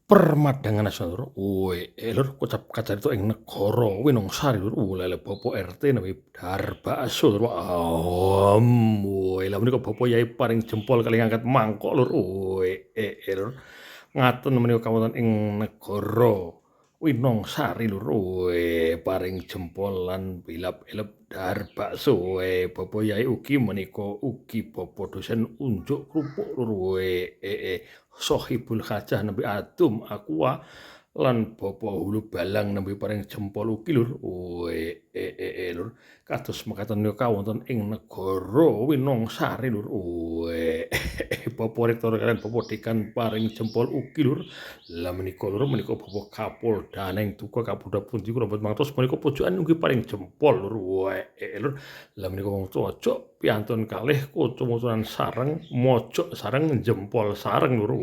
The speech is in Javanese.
Permadangan Nasional, Lur, kocap kacarita ing negara Winongsari, Lur. Lele Bapak RT nembe Darbakso, Lur. Lha menika Bapak Yai paring jempol kali ngangkat mangkok, Lur. Lur. Ngaten menika kawonten ing negara Winongsari, Lur. Paring jempol lan bilap-ilep Darbakso. Bapak Yai ugi menika ugi Bapak dosen unjuk krupuk, Lur. Sohibul Hajah nembe adum aqua lan Bapak Hulu Balang nembe paring jempol ugi Lur. Lur. Kados mekaten menika wonten ing negara Winongsari Lur. Bapak Rektor kaliyan Bapak Dekan paring jempol ugi Lur. Lah menika Lur menika Bapak Kapolda neng Duka Kapolda pundi kula boten mangertos menika pojokan ugi paring jempol Lur. Lur. Lah menika wong cocok piantun kalih kucu-kucunan sareng, mojok sareng, jempol sareng Lur.